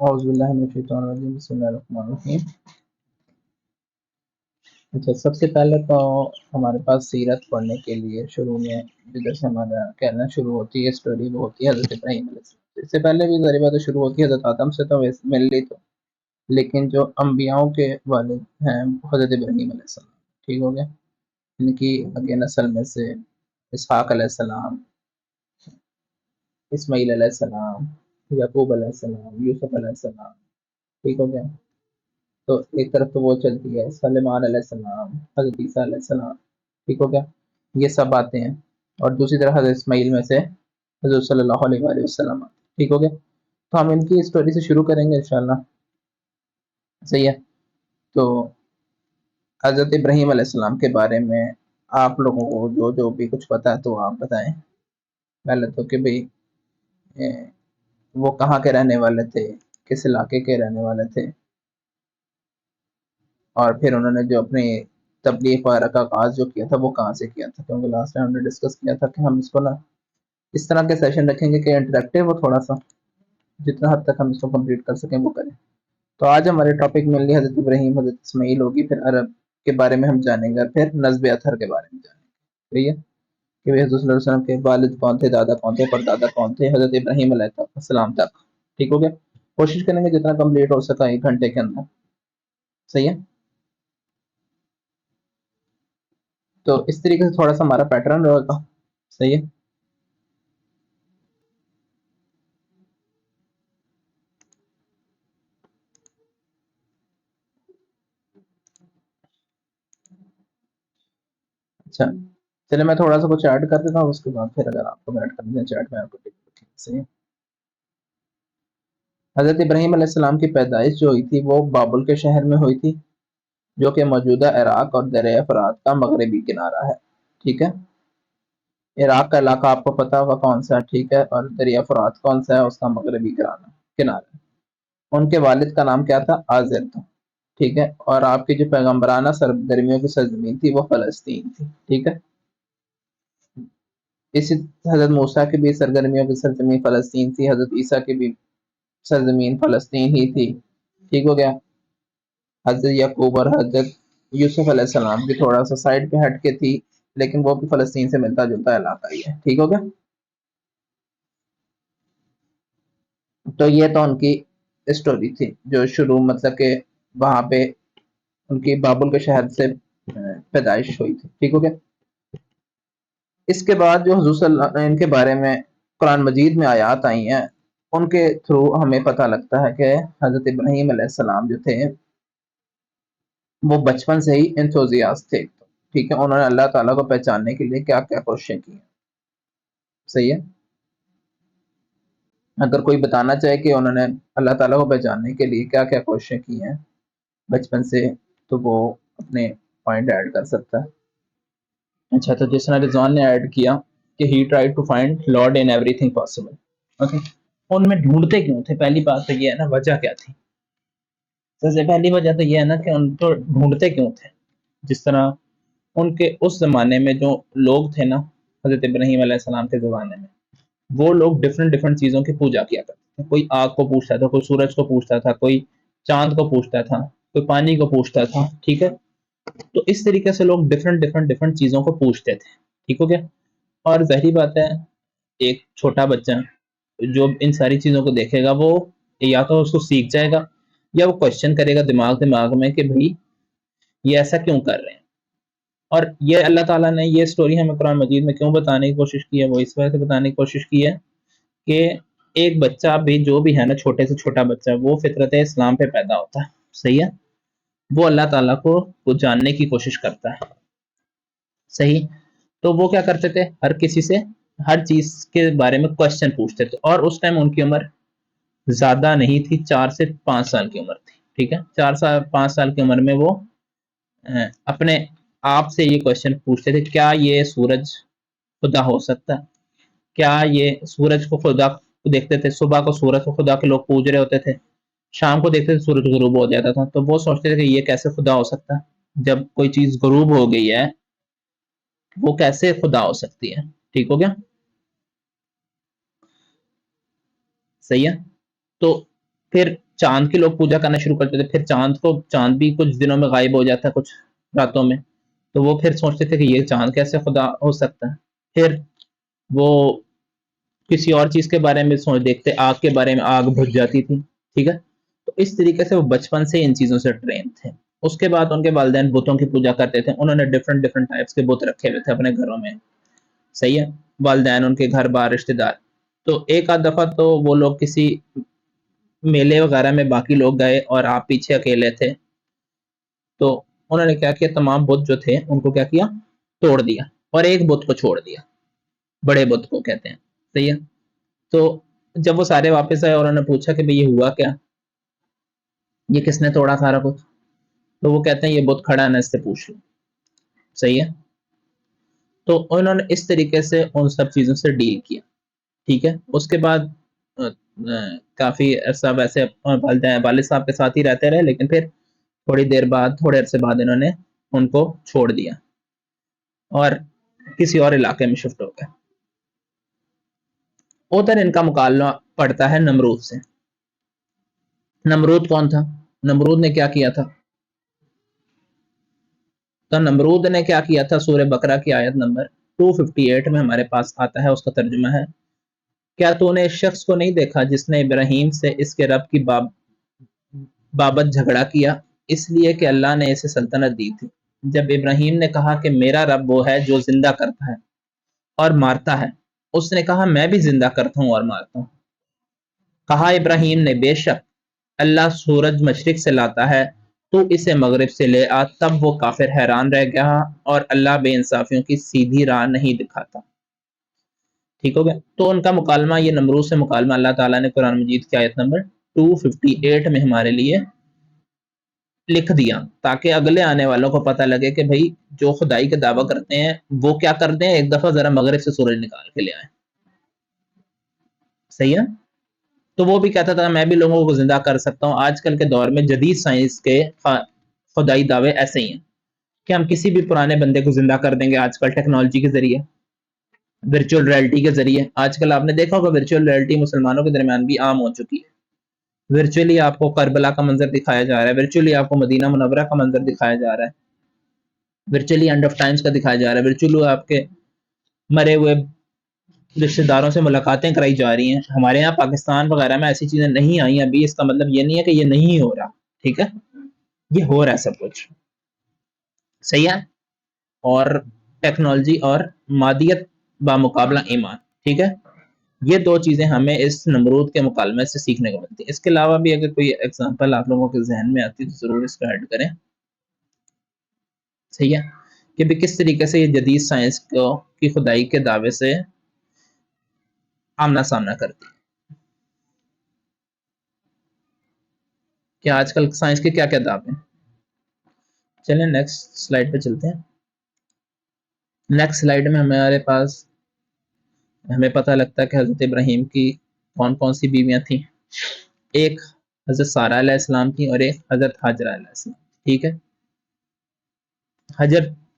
اعوذ باللہ من الشیطان الرجیم، بسم اللہ الرحمن الرحیم۔ اچھا، سب سے پہلے تو ہمارے پاس سیرت پڑھنے کے لیے شروع میں جدھر سے ہمارا کہنا شروع ہوتی ہے اسٹوری، وہ ہوتی ہے حضرت ابراہیم علیہ السلام۔ اس سے پہلے بھی ظاہر بات ہے شروع ہوتی ہے حضرت آدم سے، تو مل لی تو، لیکن جو انبیاؤں کے والد ہیں حضرت ابراہیم علیہ السلام، ٹھیک ہو گیا، ان کی آگے نسل میں سے اسحاق علیہ السلام، اسماعیل علیہ السلام، یعقوب علیہ السلام، یوسف علیہ السلام، ٹھیک ہو گیا۔ تو ایک طرف تو وہ چلتی ہے سلیمان علیہ السلام، حضرت عیسیٰ علیہ السلام، ٹھیک ہو گیا، یہ سب آتے ہیں، اور دوسری طرف حضرت اسماعیل میں سے حضرت صلی اللہ علیہ وآلہ وسلم، ٹھیک ہو گیا۔ تو ہم ان کی اسٹوری سے شروع کریں گے انشاءاللہ، صحیح ہے۔ تو حضرت ابراہیم علیہ السلام کے بارے میں آپ لوگوں کو جو بھی کچھ پتا ہے تو آپ بتائیں پہلے تو، کہ بھئی وہ کہاں کے رہنے والے تھے، کس علاقے کے رہنے والے تھے، اور پھر انہوں نے جو اپنی تبلیغ وغیرہ کا آغاز جو کیا تھا وہ کہاں سے کیا تھا، کیونکہ لاسٹ ٹائم ہم نے ڈسکس کیا تھا کہ ہم اس کو نا اس طرح کے سیشن رکھیں گے کہ انٹریکٹیو وہ تھوڑا سا، جتنا حد تک ہم اس کو کمپلیٹ کر سکیں وہ کریں۔ تو آج ہمارے ٹاپک میں حضرت ابراہیم، حضرت اسماعیل ہوگی، پھر عرب کے بارے میں ہم جانیں گے، اور پھر نسب اطہر کے بارے میں جانیں گے، صحیح ہے، کہ حضرت صلی اللہ علیہ وسلم کے والد کون تھے، دادا کون تھے، پردادا کون تھے حضرت ابراہیم علیہ السلام تک، ٹھیک ہو گیا۔ کوشش کریں گے جتنا کمپلیٹ ہو سکا 1 گھنٹے کے اندر، صحیح ہے۔ تو اس طریقے سے تھوڑا سا ہمارا پیٹرن رہے گا، صحیح ہے۔ اچھا چلے، میں تھوڑا سا کچھ ایڈ کر دیتا ہوں، اس کے بعد پھر اگر آپ کو ایڈ کر دیں چیٹ میں، آپ کو صحیح ہے۔ حضرت ابراہیم علیہ السلام کی پیدائش جو ہوئی تھی وہ بابل کے شہر میں ہوئی تھی، جو کہ موجودہ عراق اور دریائے فرات کا مغربی کنارہ ہے، ٹھیک ہے۔ عراق کا علاقہ آپ کو پتا ہوگا کون سا ہے، ٹھیک ہے، اور دریا فرات کون سا ہے، اس کا مغربی کنارہ۔ ان کے والد کا نام کیا تھا؟ آزر تھا، ٹھیک ہے، اور آپ کی جو پیغمبرانہ سرگرمیوں کی سرزمین تھی وہ فلسطین تھی، ٹھیک ہے۔ اسی حضرت موسیٰ کی بھی سرگرمیوں کی سرزمین فلسطین تھی، حضرت عیسیٰ کی بھی سرزمین فلسطین ہی تھی، ٹھیک ہو گیا۔ حضرت یعقوب اور حضرت یوسف علیہ السلام کی تھوڑا سا سائڈ پہ ہٹ کے تھی، لیکن وہ بھی فلسطین سے ملتا جلتا علاقہ ہی ہے، ٹھیک ہو گیا۔ تو یہ تو ان کی اسٹوری تھی جو شروع مطلب کہ وہاں پہ ان کی بابل کے شہر سے پیدائش ہوئی تھی، ٹھیک ہو گیا۔ اس کے بعد جو حضور صلی اللہ ان کے بارے میں قرآن مجید میں آیات آئی ہیں، ان کے تھرو ہمیں پتہ لگتا ہے کہ حضرت ابراہیم علیہ السلام جو تھے وہ بچپن سے ہی انتھوزیاسٹ تھے، ٹھیک ہے۔ انہوں نے اللہ تعالیٰ کو پہچاننے کے لیے کیا کیا کوششیں کی ہیں، صحیح ہے۔ اگر کوئی بتانا چاہے کہ انہوں نے اللہ تعالیٰ کو پہچاننے کے لیے کیا کیا کوششیں کی ہیں بچپن سے، تو وہ اپنے پوائنٹ ایڈ کر سکتا ہے۔ اچھا، تو جس طرح رضوان نے ایڈ کیا کہ he try to find lord in everything possible, okay, ان میں ڈھونڈتے کیوں تھے؟ پہلی بات تو یہ ہے نا، وجہ کیا تھی؟ سب سے پہلی وجہ تو یہ ہے نا کہ ان کو ڈھونڈتے کیوں تھے؟ جس طرح ان کے اس زمانے میں جو لوگ تھے نا، حضرت ابراہیم علیہ السلام کے زمانے میں، وہ لوگ ڈفرینٹ چیزوں کی پوجا کیا کرتے تھے۔ کوئی آگ کو پوجتا تھا، کوئی سورج کو پوجتا تھا، کوئی چاند کو پوجتا تھا، کوئی پانی کو پوجتا تھا، ٹھیک ہے۔ تو اس طریقے سے لوگ ڈفرینٹ چیزوں کو پوجتے تھے، ٹھیک ہو گیا۔ اور ظاہری بات ہے ایک چھوٹا بچہ جو ان ساری چیزوں کو دیکھے گا، وہ یا تو اس کو سیکھ جائے گا، یا وہ کوشچن کرے گا دماغ میں کہ بھائی یہ ایسا کیوں کر رہے ہیں۔ اور یہ اللہ تعالیٰ نے یہ سٹوری ہمیں قرآن مجید میں کیوں بتانے کی کوشش کی ہے؟ وہ اس وجہ سے بتانے کی کوشش کی ہے کہ ایک بچہ بھی جو بھی ہے نا، چھوٹے سے چھوٹا بچہ، وہ فطرت اسلام پہ پیدا ہوتا ہے، صحیح ہے، وہ اللہ تعالیٰ کو جاننے کی کوشش کرتا ہے، صحیح۔ تو وہ کیا کرتے تھے؟ ہر کسی سے ہر چیز کے بارے میں کوشچن پوچھتے تھے، اور اس ٹائم ان کی عمر زیادہ نہیں تھی، 4 سے 5 سال کی عمر تھی، ٹھیک ہے۔ 4 سے 5 سال کی عمر میں وہ اپنے آپ سے یہ کوشچن پوچھتے تھے، کیا یہ سورج خدا ہو سکتا ہے؟ کیا یہ سورج کو خدا دیکھتے تھے، صبح کو سورج کو خدا کے لوگ پوج رہے ہوتے تھے، شام کو دیکھتے تھے سورج غروب ہو جاتا تھا، تو وہ سوچتے تھے کہ یہ کیسے خدا ہو سکتا ہے؟ جب کوئی چیز غروب ہو گئی ہے وہ کیسے خدا ہو سکتی ہے؟ ٹھیک ہو گیا، صحیح ہے۔ تو پھر چاند کی لوگ پوجا کرنا شروع کرتے تھے، پھر چاند بھی کچھ دنوں میں غائب ہو جاتا ہے، کچھ راتوں میں، تو وہ پھر سوچتے تھے کہ یہ چاند کیسے خدا ہو سکتا ہے، پھر وہ کسی اور چیز کے بارے میں سوچ دیکھتے، آگ کے بارے میں، آگ بجھ جاتی تھی، ٹھیک ہے. تو اس طریقے سے وہ بچپن سے ان چیزوں سے ٹرین تھے. اس کے بعد ان کے والدین بتوں کی پوجا کرتے تھے، انہوں نے ڈفرنٹ ٹائپس کے بت رکھے ہوئے تھے اپنے گھروں میں، صحیح ہے، والدین ان کے گھر بار رشتے دار. تو ایک آدھ دفعہ تو وہ لوگ کسی میلے وغیرہ میں باقی لوگ گئے اور آپ پیچھے اکیلے تھے، تو انہوں نے کیا کیا، تمام بت جو تھے ان کو کیا کیا، توڑ دیا، اور ایک بت کو چھوڑ دیا، بڑے بت کو کہتے ہیں، صحیح ہے. تو جب وہ سارے واپس آئے اور انہوں نے پوچھا کہ بھئی یہ ہوا کیا، یہ کس نے توڑا سارا کچھ، تو وہ کہتے ہیں یہ بت کھڑا ہے نا، اس سے پوچھ لو، صحیح ہے. تو انہوں نے اس طریقے سے ان سب چیزوں سے ڈیل کیا، ٹھیک ہے. اس کے بعد کافی عرصہ ویسے والد صاحب کے ساتھ ہی رہتے رہے، لیکن پھر تھوڑے عرصے بعد انہوں نے ان کو چھوڑ دیا اور کسی اور علاقے میں شفٹ ہو گئے. ادھر ان کا مکالمہ پڑتا ہے نمرود سے. نمرود کون تھا؟ نمرود نے کیا کیا تھا؟ تو نمرود نے کیا کیا تھا، سورہ بقرہ کی آیت نمبر 258 میں ہمارے پاس آتا ہے، اس کا ترجمہ ہے، کیا تو نے اس شخص کو نہیں دیکھا جس نے ابراہیم سے اس کے رب کی بابت جھگڑا کیا، اس لیے کہ اللہ نے اسے سلطنت دی تھی. جب ابراہیم نے کہا کہ میرا رب وہ ہے جو زندہ کرتا ہے اور مارتا ہے، اس نے کہا میں بھی زندہ کرتا ہوں اور مارتا ہوں. کہا ابراہیم نے بے شک اللہ سورج مشرق سے لاتا ہے، تو اسے مغرب سے لے آ. تب وہ کافر حیران رہ گیا اور اللہ بے انصافیوں کی سیدھی راہ نہیں دکھاتا. ٹھیک ہو گیا. تو ان کا مکالمہ، یہ نمرود سے مکالمہ اللہ تعالیٰ نے قرآن مجید کی آیت نمبر 258 میں ہمارے لیے لکھ دیا، تاکہ اگلے آنے والوں کو پتہ لگے کہ بھئی جو خدائی کا دعویٰ کرتے ہیں وہ کیا کرتے ہیں، ایک دفعہ ذرا مغرب سے سورج نکال کے لے آئیں، صحیح ہے. تو وہ بھی کہتا تھا میں بھی لوگوں کو زندہ کر سکتا ہوں. آج کل کے دور میں جدید سائنس کے خدائی دعوے ایسے ہی ہیں کہ ہم کسی بھی پرانے بندے کو زندہ کر دیں گے آج کل ٹیکنالوجی کے ذریعے، ورچوئل ریئلٹی کے ذریعے. آج کل آپ نے دیکھا ہوگا ورچوئل ریئلٹی مسلمانوں کے درمیان بھی عام ہو چکی ہے. ورچولی آپ کو کربلا کا منظر دکھایا جا رہا ہے، ورچولی آپ کو مدینہ منورہ کا منظر دکھایا جا رہا ہے، ورچولی اینڈ آف ٹائمز کا دکھایا جا رہا ہے، ورچولی آپ کے مرے ہوئے رشتے داروں سے ملاقاتیں کرائی جا رہی ہیں. ہمارے یہاں پاکستان وغیرہ میں ایسی چیزیں نہیں آئی ابھی، اس کا مطلب یہ نہیں ہے کہ یہ نہیں ہو رہا، ٹھیک ہے، یہ ہو رہا ہے سب کچھ، صحیح ہے. اور ٹیکنالوجی اور مادیت بامقابلہ ایمان، ٹھیک ہے، یہ دو چیزیں ہمیں اس نمرود کے مکالمے سے سیکھنے کو ملتی ہیں. اس کے علاوہ بھی اگر کوئی ایگزامپل آپ لوگوں کے ذہن میں آتی تو ضرور اس کو ایڈ کریں، صحیح ہے، کہ بھی کس طریقے سے یہ جدید سائنس کی خدائی کے دعوے سے آمنا سامنا کرتی ہے. کہ آج کل سائنس کے کیا کیا دعوے ہیں. چلیں نیکسٹ سلائیڈ پہ چلتے ہیں. نیکسٹ سلائیڈ میں ہمارے پاس ہمیں پتہ لگتا ہے کہ حضرت ابراہیم کی کون کون سی بیویاں تھیں. ایک حضرت سارہ علیہ السلام تھی اور ایک حضرت حاجرہ علیہ السلام، ٹھیک ہے.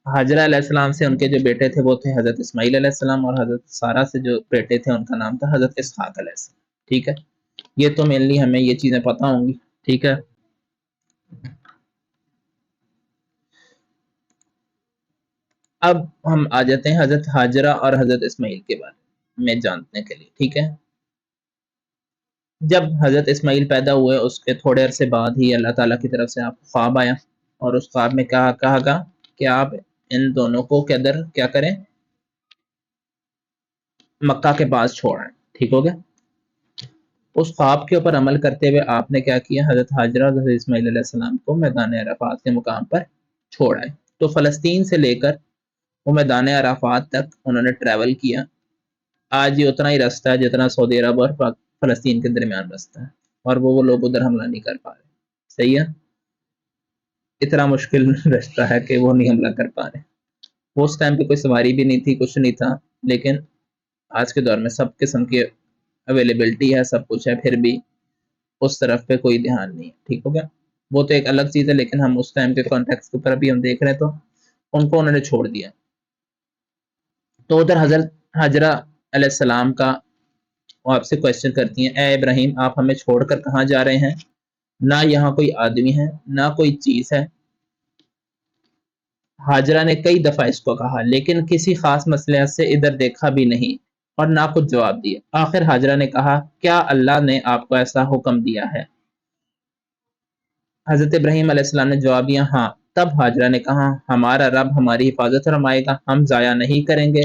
حاجرہ علیہ السلام سے ان کے جو بیٹے تھے وہ تھے حضرت اسماعیل علیہ السلام، اور حضرت سارہ سے جو بیٹے تھے ان کا نام تھا حضرت اسحاق علیہ السلام، ٹھیک ہے. یہ تو مینلی ہمیں یہ چیزیں پتہ ہوں گی، ٹھیک ہے. اب ہم آ جاتے ہیں حضرت حاجرہ اور حضرت اسماعیل کے بارے میں جاننے کے لیے، ٹھیک ہے. جب حضرت اسماعیل پیدا ہوئے اس کے تھوڑے عرصے بعد ہی اللہ تعالیٰ کی طرف سے آپ کو خواب آیا، اور اس خواب میں کہا گا کہ آپ ان دونوں کو کیا کریں، مکہ کے پاس چھوڑیں، ٹھیک ہو گیا. اس خواب کے اوپر عمل کرتے ہوئے آپ نے کیا کیا، حضرت حاجرہ اور حضرت اسماعیل علیہ السلام کو میدان عرفات کے مقام پر چھوڑ آئے. تو فلسطین سے لے کر وہ میدان عرفات تک انہوں نے ٹریول کیا. آج یہ اتنا ہی راستہ ہے جتنا سعودی عرب اور فلسطین کے درمیان راستہ ہے، اور وہ لوگ ادھر حملہ نہیں کر پا رہے، صحیح ہے. اتنا مشکل راستہ ہے کہ وہ نہیں حملہ کر پا رہے. وہ اس ٹائم پہ کوئی سواری بھی نہیں تھی، کچھ نہیں تھا، لیکن آج کے دور میں سب قسم کی اویلیبلٹی ہے، سب کچھ ہے، پھر بھی اس طرف پہ کوئی دھیان نہیں، ٹھیک ہو گیا. وہ تو ایک الگ چیز ہے، لیکن ہم اس ٹائم کے کانٹیکس کے اوپر بھی ہم دیکھ رہے ہیں تو ان کو انہوں نے چھوڑ دیا. تو ادھر حضرت حاجرہ علیہ السلام کا وہ آپ سے کوشچن کرتی ہیں، اے ابراہیم آپ ہمیں چھوڑ کر کہاں جا رہے ہیں. نہ یہاں کوئی آدمی ہے نہ کوئی چیز ہے۔ ہاجرہ نے کئی دفعہ اس کو کہا لیکن کسی خاص مسئلے سے ادھر دیکھا بھی نہیں اور نہ کچھ جواب دیا۔ آخر ہاجرہ نے کہا کیا اللہ نے آپ کو ایسا حکم دیا ہے؟ حضرت ابراہیم علیہ السلام نے جواب دیا ہاں۔ تب ہاجرہ نے کہا ہمارا رب ہماری حفاظت فرمائے گا، ہم ضائع نہیں کریں گے۔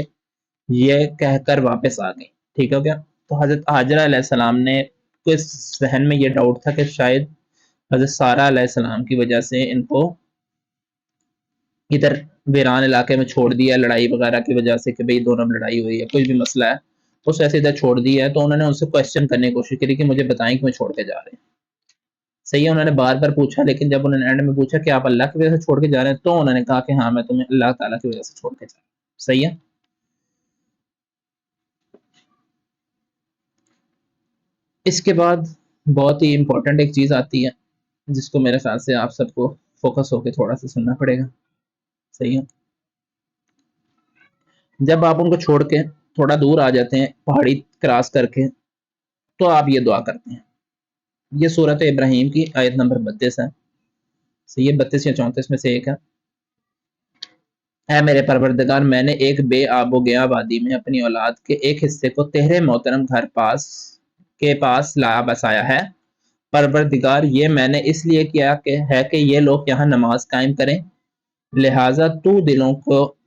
یہ کہہ کر واپس آ گئی۔ ٹھیک ہو گیا؟ تو حضرت ہاجرہ علیہ السلام نے کو ذہن میں یہ ڈاؤٹ تھا کہ شاید حضرت سارہ علیہ السلام کی وجہ سے ان کو ادھر ویران علاقے میں چھوڑ دیا، لڑائی وغیرہ کی وجہ سے کہ بھئی دونوں میں لڑائی ہوئی ہے، کوئی بھی مسئلہ ہے اس ویسے ادھر چھوڑ دیا ہے۔ تو انہوں نے ان سے کوشچن کرنے کی کوشش کی کہ مجھے بتائیں کہ میں چھوڑ کے جا رہے ہیں۔ صحیح ہے، انہوں نے بار بار پوچھا لیکن جب انہوں نے اینڈ میں پوچھا کہ آپ اللہ کی وجہ سے چھوڑ کے جا رہے ہیں تو انہوں نے کہا کہ ہاں میں تمہیں اللہ تعالیٰ کی وجہ سے چھوڑ کے جا رہا ہوں۔ صحیح ہے۔ اس کے بعد بہت ہی امپورٹنٹ ایک چیز آتی ہے جس کو میرے خیال سے آپ سب کو فوکس ہو کے تھوڑا سا سننا پڑے گا۔ صحیح ہے۔ جب آپ ان کو چھوڑ کے تھوڑا دور آ جاتے ہیں پہاڑی کراس کر کے تو آپ یہ دعا کرتے ہیں۔ یہ سورۃ ابراہیم کی آیت نمبر 32 ہے۔ صحیح ہے، 32 یا 34 میں سے ایک ہے۔ اے میرے پروردگار، میں نے ایک بے آب و گیا وادی میں اپنی اولاد کے ایک حصے کو تیرے محترم گھر پاس لا بسایا ہے۔ پروردگار، یہ میں نے اس لیے کیا کہ یہ لوگ یہاں نماز قائم کریں، لہٰذا تو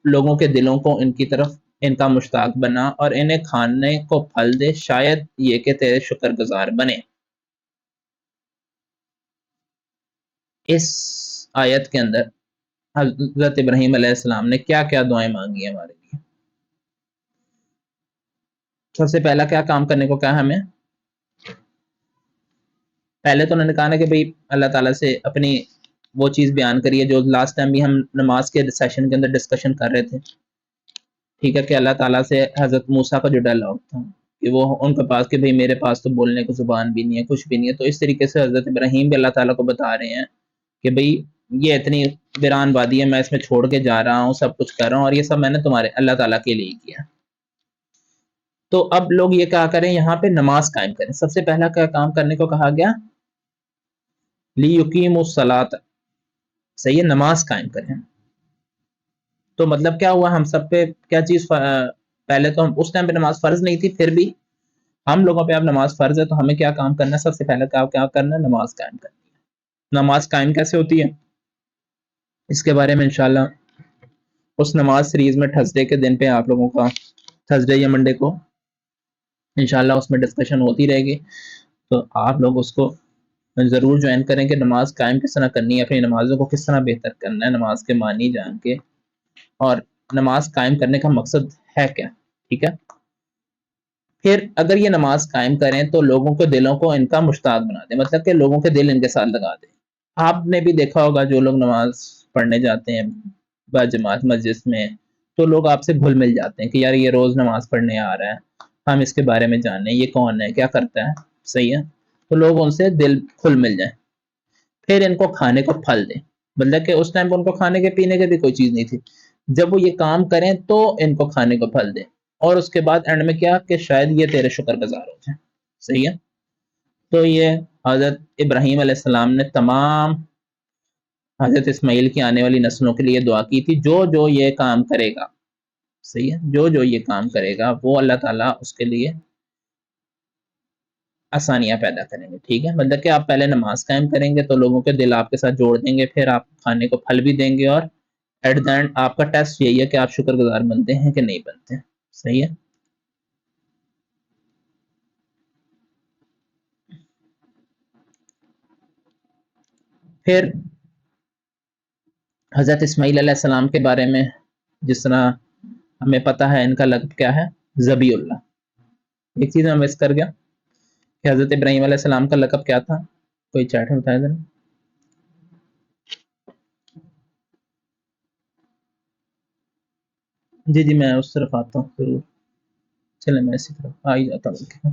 لوگوں کے دلوں کو ان کی طرف ان کا مشتاق بنا اور انہیں کھانے کو پھل دے، شاید یہ کہ تیرے شکر گزار بنے۔ اس آیت کے اندر حضرت ابراہیم علیہ السلام نے کیا کیا دعائیں مانگی ہیں ہمارے لیے؟ سب سے پہلا کیا کام کرنے کو کہا ہمیں؟ پہلے تو انہوں نے کہا نا کہ بھئی اللہ تعالیٰ سے اپنی وہ چیز بیان کریے جو لاسٹ ٹائم بھی ہم نماز کے سیشن کے اندر ڈسکشن کر رہے تھے۔ ٹھیک ہے، کہ اللہ تعالیٰ سے حضرت موسیٰ کا جو ڈائلاگ تھا کہ وہ ان کے پاس کہ بھئی میرے پاس تو بولنے کو زبان بھی نہیں ہے، کچھ بھی نہیں ہے۔ تو اس طریقے سے حضرت ابراہیم بھی اللہ تعالیٰ کو بتا رہے ہیں کہ بھئی یہ اتنی ویران وادی ہے، میں اس میں چھوڑ کے جا رہا ہوں، سب کچھ کر رہا ہوں اور یہ سب میں نے تمہارے اللہ تعالیٰ کے لیے کیا۔ تو اب لوگ یہ کہا کریں یہاں پہ نماز قائم کریں۔ سب سے پہلا کیا کام کرنے کو کہا گیا؟ لیقیموا الصلاۃ۔ صحیح ہے، نماز قائم کریں۔ تو مطلب کیا ہوا، ہم سب پہ کیا چیز پہلے تو ہم اس ٹائم پہ نماز فرض نہیں تھی، پھر بھی ہم لوگوں پہ اب نماز فرض ہے تو ہمیں کیا کام کرنا ہے؟ سب سے پہلے کیا کرنا ہے؟ نماز قائم کرنی ہے۔ نماز قائم کیسے ہوتی ہے اس کے بارے میں انشاءاللہ اس نماز سیریز میں تھرسڈے کے دن پہ آپ لوگوں کا تھرسڈے یا منڈے کو انشاءاللہ اس میں ڈسکشن ہوتی رہے گی، تو آپ لوگ اس کو ضرور جوائن کریں کہ نماز قائم کس طرح کرنی ہے، اپنی نمازوں کو کس طرح بہتر کرنا ہے، نماز کے معنی جان کے اور نماز قائم کرنے کا مقصد ہے کیا۔ ٹھیک ہے، پھر اگر یہ نماز قائم کریں تو لوگوں کے دلوں کو ان کا مشتاق بنا دیں، مطلب کہ لوگوں کے دل ان کے ساتھ لگا دیں۔ آپ نے بھی دیکھا ہوگا جو لوگ نماز پڑھنے جاتے ہیں با جماعت مسجد میں تو لوگ آپ سے گھل مل جاتے ہیں کہ یار یہ روز نماز پڑھنے آ رہا ہے، ہم اس کے بارے میں جانیں یہ کون ہے، کیا کرتا ہے۔ صحیح ہے، تو لوگ ان سے دل کھل مل جائیں۔ پھر ان کو کھانے کو پھل دیں، مطلب کہ اس ٹائم پہ ان کو کھانے کے پینے کے بھی کوئی چیز نہیں تھی، جب وہ یہ کام کریں تو ان کو کھانے کو پھل دیں، اور اس کے بعد اینڈ میں کیا کہ شاید یہ تیرے شکر گزار ہو جائیں۔ صحیح ہے، تو یہ حضرت ابراہیم علیہ السلام نے تمام حضرت اسماعیل کی آنے والی نسلوں کے لیے دعا کی تھی، جو یہ کام کرے گا، صحیح ہے، جو یہ کام کرے گا وہ اللہ تعالیٰ اس کے لیے آسانیاں پیدا کریں گے۔ ٹھیک ہے، مطلب کہ آپ پہلے نماز قائم کریں گے تو لوگوں کے دل آپ کے ساتھ جوڑ دیں گے، پھر آپ کھانے کو پھل بھی دیں گے، اور ایٹ دا اینڈ آپ کا ٹیسٹ یہی ہے کہ آپ شکر گزار بنتے ہیں کہ نہیں بنتے۔ صحیح ہے، پھر حضرت اسماعیل علیہ السلام کے بارے میں جس طرح ہمیں پتہ ہے ان کا لقب کیا ہے؟ ذبیح اللہ۔ ایک چیز میں مس کر گیا کہ حضرت ابراہیم علیہ السلام کا لقب کیا تھا، کوئی چیٹ میں بتایا ذرا۔ جی میں اس طرف آتا ہوں ضرور، چلیں میں اسی طرف آ ہی جاتا ہوں،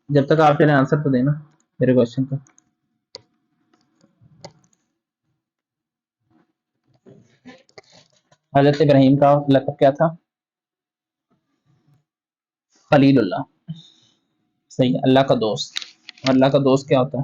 جب تک آپ چلیں آنسر تو دینا میرے کوشچن کا۔ حضرت ابراہیم کا لقب کیا تھا؟ خلیل اللہ۔ صحیح ہے، اللہ کا دوست۔ اللہ کا دوست کیا ہوتا ہے؟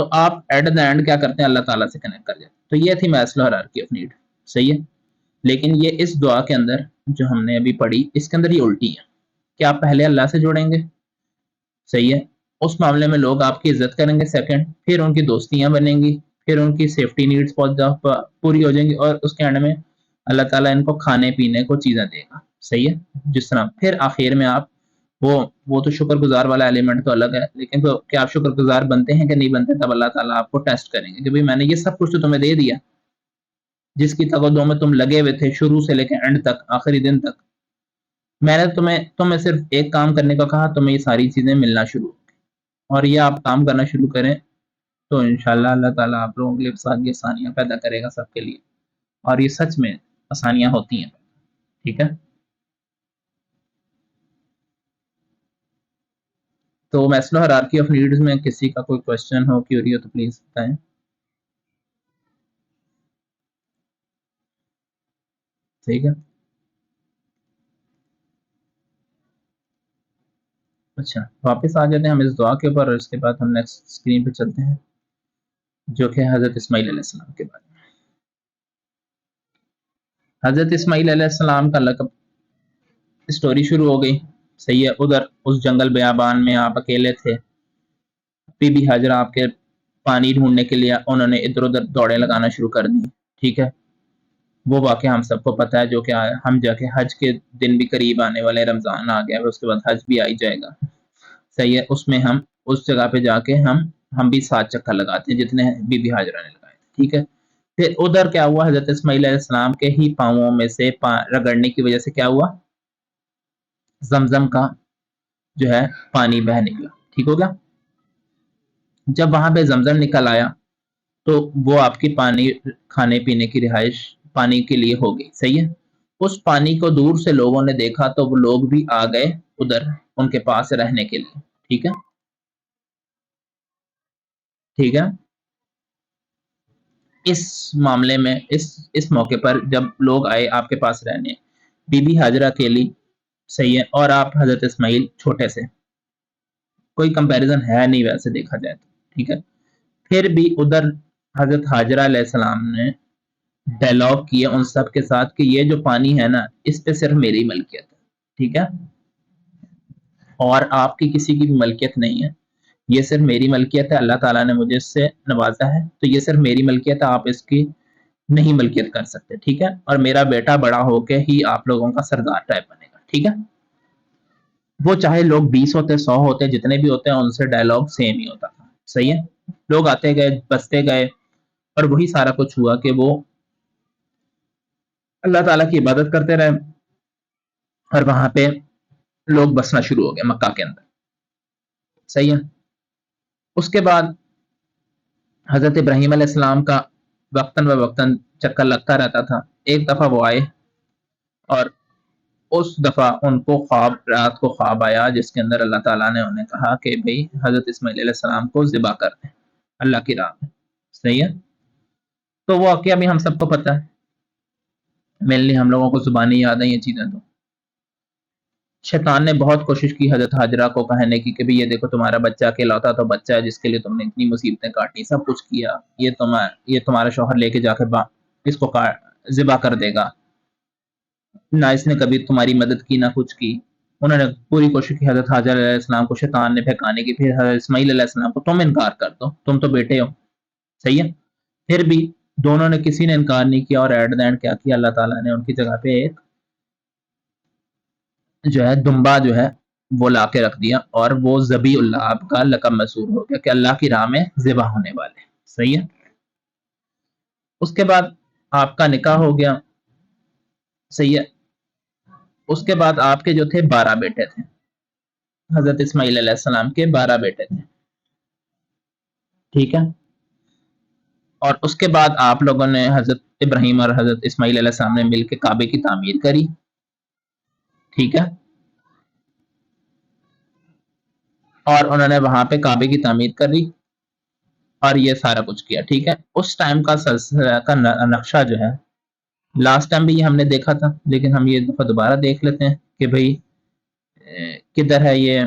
تو آپ ایٹ دا اینڈ کیا کرتے ہیں؟ اللہ تعالیٰ سے کنیکٹ کر جاتے ہیں. تو یہ تھی ماسلو ہائرارکی آف نیڈ. صحیح ہے. لیکن یہ اس دعا کے اندر جو ہم نے ابھی پڑھی اس کے اندر یہ الٹی ہے کہ آپ پہلے اللہ سے جڑیں گے. صحیح ہے. اس معاملے میں لوگ آپ کی عزت کریں گے سیکنڈ، پھر ان کی دوستیاں بنیں گی، پھر ان کی سیفٹی نیڈز پوری ہو جائیں گی، اور اس کے اینڈ میں اللہ تعالیٰ ان کو کھانے پینے کو چیزیں دے گا. صحیح ہے. جس طرح پھر آخر میں آپ وہ تو شکر گزار والا ایلیمنٹ تو الگ ہے، لیکن تو کیا آپ شکر گزار بنتے ہیں کہ نہیں بنتے؟ تب اللہ تعالیٰ آپ کو ٹیسٹ کریں گے کہ بھئی میں نے یہ سب کچھ تو تمہیں دے دیا، جس کی تقدوں میں تم لگے ہوئے تھے شروع سے لے کے اینڈ تک، آخری دن تک. میں نے تمہیں صرف ایک کام کرنے کا کہا، تمہیں یہ ساری چیزیں ملنا شروع ہو گئی، اور یہ آپ کام کرنا شروع کریں تو انشاءاللہ اللہ تعالیٰ آپ لوگوں کے لیے آسانیاں پیدا کرے گا سب کے لیے. اور یہ سچ میں آسانیاں ہوتی ہیں. ٹھیک ہے. تو میسلو ہائرارکی آف نیڈز میں کسی کا کوئی کوشچن ہو، کیوری ہو تو پلیز بتائیں. ٹھیک ہے. اچھا واپس آ جاتے ہیں ہم اس دعا کے اوپر، اور اس کے بعد ہم نیکسٹ اسکرین پہ چلتے ہیں جو کہ حضرت اسماعیل علیہ السلام کے بارے میں. حضرت اسماعیل علیہ السلام کا لقب اسٹوری شروع ہو گئی. صحیح ہے. ادھر اس جنگل بیابان میں آپ اکیلے تھے، بی بی ہاجرہ آپ کے پانی ڈھونڈنے کے لیے انہوں نے ادھر ادھر دوڑے لگانا شروع کر دی. ٹھیک ہے. وہ واقعہ ہم سب کو پتہ ہے، جو کہ ہم جا کے حج کے دن بھی قریب آنے والے، رمضان آ گیا، اس کے بعد حج بھی آئی جائے گا. صحیح ہے. اس میں ہم اس جگہ پہ جا کے ہم بھی 7 چکر لگاتے ہیں جتنے بی بی ہاجرہ نے لگائے. ٹھیک ہے. پھر ادھر کیا ہوا؟ حضرت اسماعیل علیہ السلام کے ہی پاؤں میں سے رگڑنے کی وجہ سے کیا ہوا؟ زمزم کا جو ہے پانی بہ نکلا. ٹھیک ہو گیا. جب وہاں پہ زمزم نکل آیا تو وہ آپ کی پانی کھانے پینے کی رہائش پانی کے لیے ہو گئی. صحیح ہے. اس پانی کو دور سے لوگوں نے دیکھا تو وہ لوگ بھی آ گئے ادھر ان کے پاس رہنے کے لیے. ٹھیک ہے. ٹھیک ہے. اس معاملے میں اس موقع پر جب لوگ آئے آپ کے پاس رہنے، بی بی ہاجرہ کے لیے، صحیح ہے، اور آپ حضرت اسماعیل چھوٹے سے، کوئی کمپیریزن ہے نہیں ویسے دیکھا جائے تو. ٹھیک ہے. پھر بھی ادھر حضرت ہاجرہ علیہ السلام نے ڈائلاگ کیا ان سب کے ساتھ کہ یہ جو پانی ہے نا، اس پہ صرف میری ملکیت ہے. ٹھیک ہے. اور آپ کی کسی کی بھی ملکیت نہیں ہے، یہ صرف میری ملکیت ہے. اللہ تعالیٰ نے مجھے اس سے نوازا ہے تو یہ صرف میری ملکیت ہے، آپ اس کی نہیں ملکیت کر سکتے. ٹھیک ہے. اور میرا بیٹا بڑا ہو کے ہی آپ لوگوں کا سردار ٹائپ بنے گا. ٹھیک ہے. وہ چاہے لوگ 20 ہوتے، 100 ہوتے، جتنے بھی ہوتے ہیں، ان سے ڈائلاگ سیم ہی ہوتا تھا. صحیح ہے. لوگ آتے گئے، بستے گئے، اور وہی سارا کچھ ہوا کہ وہ اللہ تعالیٰ کی عبادت کرتے رہے، اور وہاں پہ لوگ بسنا شروع ہو گئے مکہ کے اندر. صحیح ہے. اس کے بعد حضرت ابراہیم علیہ السلام کا وقتاً وقتاً چکر لگتا رہتا تھا. ایک دفعہ وہ آئے، اور اس دفعہ ان کو رات کو خواب آیا جس کے اندر اللہ تعالیٰ نے انہیں کہا کہ بھئی حضرت اسماعیل علیہ السلام کو ذبح کر دیں اللہ کی راہ میں. صحیح ہے. تو وہ واقعہ بھی ہم سب کو پتہ ہے، مینلی ہم لوگوں کو زبانی یاد ہیں یہ چیزیں. تو شیطان نے بہت کوشش کی حضرت ہاجرہ کو کہنے کی کہ یہ دیکھو تمہارا بچہ اکیلوتا تو بچہ ہے جس کے لیے تم نے اتنی مصیبتیں کاٹی، سب کچھ کیا، یہ تمہارا شوہر لے کے جا کے اس کو ذبح کر دے گا، نہ اس نے کبھی تمہاری مدد کی نہ کچھ کی. انہوں نے پوری کوشش کی حضرت ہاجرہ علیہ السلام کو شیطان نے بہکانے کی. پھر حضرت اسماعیل علیہ السلام کو تم انکار کر دو، تم تو بیٹے ہو. صحیح ہے. پھر بھی دونوں نے کسی نے انکار نہیں کیا، اور ایٹ دا اینڈ کیا کیا؟ اللہ تعالیٰ نے ان کی جگہ پہ ایک جو ہے دمبا جو ہے وہ لا کے رکھ دیا، اور وہ ذبیح اللہ آپ کا لقب مسور ہو گیا کہ اللہ کی راہ میں ذبح ہونے والے. صحیح ہے. اس کے بعد آپ کا نکاح ہو گیا. صحیح ہے. اس کے بعد آپ کے جو تھے 12 بیٹے تھے، حضرت اسماعیل علیہ السلام کے 12 بیٹے تھے. ٹھیک ہے. اور اس کے بعد آپ لوگوں نے حضرت ابراہیم اور حضرت اسماعیل علیہ السلام نے مل کے کعبے کی تعمیر کری. ٹھیک ہے. اور انہوں نے وہاں پہ کعبے کی تعمیر کری اور یہ سارا کچھ کیا. ٹھیک ہے. اس ٹائم کا نقشہ جو ہے لاسٹ ٹائم بھی یہ ہم نے دیکھا تھا، لیکن ہم یہ دفعہ دوبارہ دیکھ لیتے ہیں کہ بھئی کدھر ہے یہ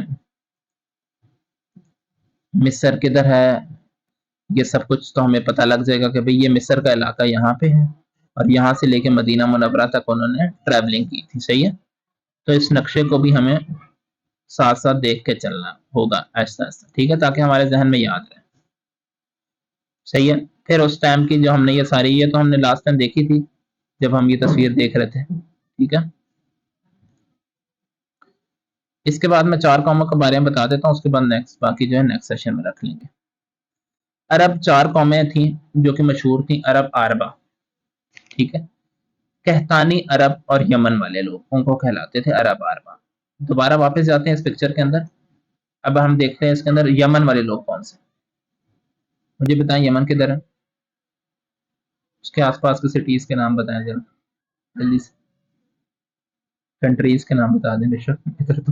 مصر، کدھر ہے یہ سب کچھ تو ہمیں پتہ لگ جائے گا کہ بھئی یہ مصر کا علاقہ یہاں پہ ہے اور یہاں سے لے کے مدینہ منورہ تک انہوں نے ٹریولنگ کی تھی. صحیح ہے. تو اس نقشے کو بھی ہمیں ساتھ ساتھ دیکھ کے چلنا ہوگا آہستہ آہستہ, ٹھیک ہے, تاکہ ہمارے ذہن میں یاد رہے. صحیح ہے. پھر اس ٹائم کی جو ہم نے یہ ساری, یہ تو ہم نے لاسٹ ٹائم دیکھی تھی جب ہم یہ تصویر دیکھ رہے تھے, ٹھیک ہے. اس کے بعد میں 4 قوموں کے بارے میں بتا دیتا ہوں, اس کے بعد نیکسٹ باقی جو ہے نیکسٹ سیشن میں رکھ لیں گے. عرب 4 قومیں تھیں جو کہ مشہور تھیں, عرب عربہ, ٹھیک ہے. کہتانی عرب اور یمن والے لوگ ان کو کہلاتے تھے عرب عربہ. دوبارہ واپس جاتے ہیں اس پکچر کے اندر. اب ہم دیکھتے ہیں اس کے اندر یمن والے لوگ کون سے, مجھے بتائیں یمن کدھر ہے, اس کے آس پاس کے سٹیز کے نام بتائیں ذرا جلدی سے, کنٹریز کے نام بتا دیں. بے شک ادھر تو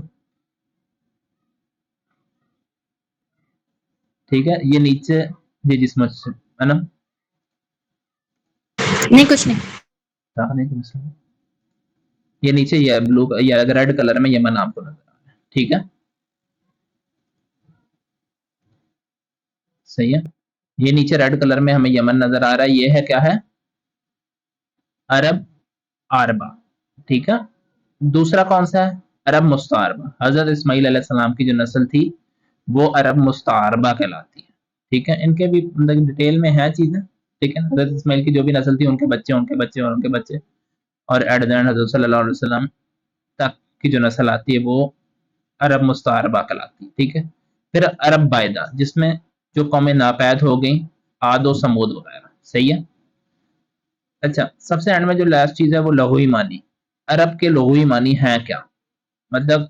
ٹھیک ہے. یہ نیچے جی جس مسجد ہے نا, نہیں کچھ نہیں. یہ نیچے یہ بلو یا ریڈ کلر میں یمن آپ کو نظر آ رہا ہے, ٹھیک ہے. صحیح ہے. یہ نیچے ریڈ کلر میں ہمیں یمن نظر آ رہا ہے, یہ ہے کیا ہے, عرب عربہ, ٹھیک ہے. دوسرا کون سا ہے, عرب مستعربہ. حضرت اسماعیل علیہ السلام کی جو نسل تھی وہ عرب مستعربہ کہلاتی ہے, ٹھیک ہے. ان کے بھی ڈیٹیل میں ہے چیزیں, ٹھیک ہے. حضرت اسماعیل کی جو بھی نسل تھی ان کے بچے, ان کے بچے اور ان کے بچے, اور ایٹ دا اینڈ حضرت صلی اللہ علیہ وسلم تک کی جو نسل آتی ہے وہ عرب مستعربہ کہلاتی ہے, ٹھیک ہے. پھر عرب بائدہ, جس میں جو قومیں ناپید ہو گئیں, عاد و سمود وغیرہ. صحیح ہے. اچھا, سب سے اینڈ میں جو لاسٹ چیز ہے وہ لغوی معنی. عرب کے لغوی معنی ہیں کیا, مطلب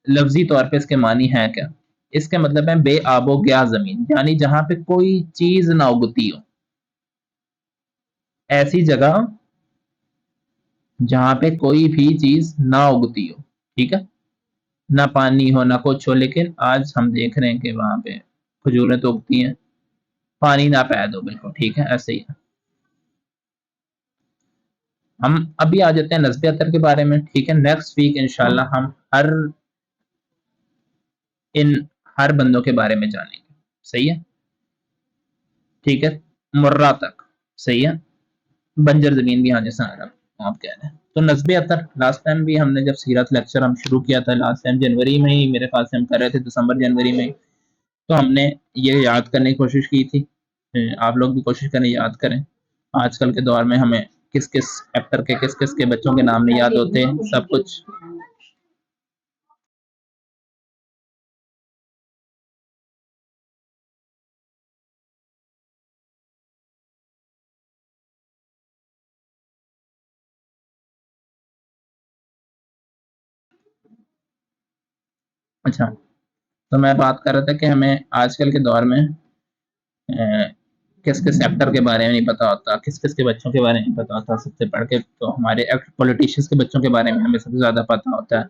لفظی طور پہ اس کے معنی ہیں کیا. اس کے مطلب ہے بے آب و گیا زمین, یعنی جہاں پہ کوئی چیز نہ اگتی ہو, ایسی جگہ جہاں پہ کوئی بھی چیز نہ اگتی ہو, ٹھیک ہے. نہ پانی ہو نہ کچھ ہو, لیکن آج ہم دیکھ رہے ہیں کہ وہاں پہ کھجوریں تو اگتی ہیں, پانی نہ پید ہو بالکل, ٹھیک ہے. ایسے ہی ہم ابھی آ جاتے ہیں نسب عطر کے بارے میں, ٹھیک ہے. نیکسٹ ویک انشاءاللہ ہم ہر بندوں کے بارے میں جانیں گے. صحیح ہے, ٹھیک ہے. مرہ تک, صحیح ہے. بنجر زمین بھی, ہاں جیسا آپ کہہ رہے ہیں. تو نسب عطر لاسٹ ٹائم بھی ہم نے جب سیرت لیکچر ہم شروع کیا تھا, لاسٹ ٹائم جنوری میں ہی میرے خیال سے ہم کر رہے تھے, دسمبر جنوری میں, تو ہم نے یہ یاد کرنے کی کوشش کی تھی. آپ لوگ بھی کوشش کریں, یاد کریں. آج کل کے دور میں ہمیں کس کس ایکٹر کے کس کس کے بچوں کے نام نہیں یاد ہوتے, سب کچھ اچھا. تو میں بات کر رہا تھا کہ ہمیں آج کل کے دور میں کس کس ایکٹر کے بارے میں نہیں پتا ہوتا, کس کس کے بچوں کے بارے میں نہیں پتا ہوتا. سب سے پڑھ کے تو ہمارے پولیٹیشینس کے بچوں کے بارے میں ہمیں سب سے زیادہ پتا ہوتا ہے.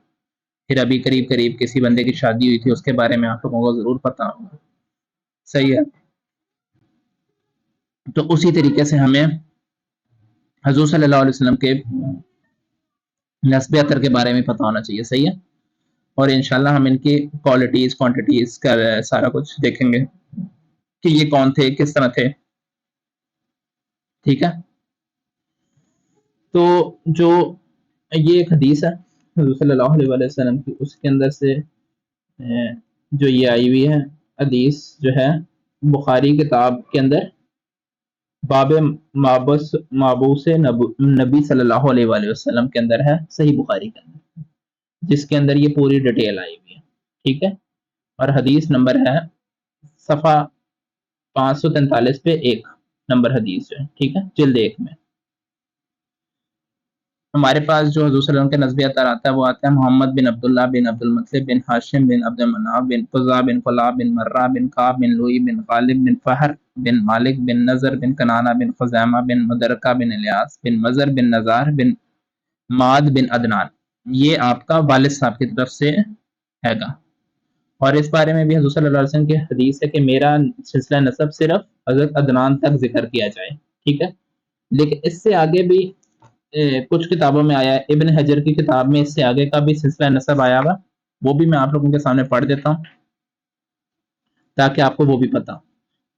پھر ابھی قریب کسی بندے کی شادی ہوئی تھی, اس کے بارے میں آپ لوگوں کو ضرور پتا ہوگا. صحیح ہے. تو اسی طریقے سے ہمیں حضور صلی اللہ علیہ وسلم کے نسب عطر کے بارے میں پتا ہونا چاہیے. صحیح ہے. اور انشاءاللہ ہم ان کی کوالٹیز کوانٹیٹیز کا سارا کچھ دیکھیں گے کہ یہ کون تھے, کس طرح تھے, ٹھیک ہے. تو جو یہ ایک حدیث ہے حضور صلی اللہ علیہ وسلم کی, اس کے اندر سے جو یہ آئی ہوئی ہے حدیث جو ہے بخاری کتاب کے اندر باب مابوس نبی صلی اللہ علیہ وآلہ وسلم کے اندر ہے, صحیح بخاری کے اندر, جس کے اندر یہ پوری ڈیٹیل آئی ہوئی ہے, ٹھیک ہے. اور حدیث نمبر ہے صفحہ 543 پہ 1 نمبر حدیث جو ہے, ٹھیک ہے, جلد 1 میں. ہمارے پاس جو حضور صلی اللہ علیہ وسلم کے نسب عطر آتا ہے وہ آتا ہے محمد بن عبداللہ بن عبد المطلب بن ہاشم بن عبد المناف بن قزا بن قلاب بن مرہ بن کعب بن لوئی بن غالب بن فہر بن مالک بن نظر بن کنانہ بن خزیمہ بن مدرکہ بن الیاس بن مزر بن نزار بن ماد بن عدنان. یہ آپ کا والد صاحب کی طرف سے ہے گا. اور اس بارے میں بھی حضور صلی اللہ علیہ وسلم کی حدیث ہے کہ میرا سلسلہ نسب صرف حضرت عدنان تک ذکر کیا جائے, ٹھیک ہے. لیکن اس سے آگے بھی کچھ کتابوں میں آیا ہے, ابن حجر کی کتاب میں اس سے آگے کا بھی سلسلہ نسب آیا ہوا, وہ بھی میں آپ لوگوں کے سامنے پڑھ دیتا ہوں تاکہ آپ کو وہ بھی پتا.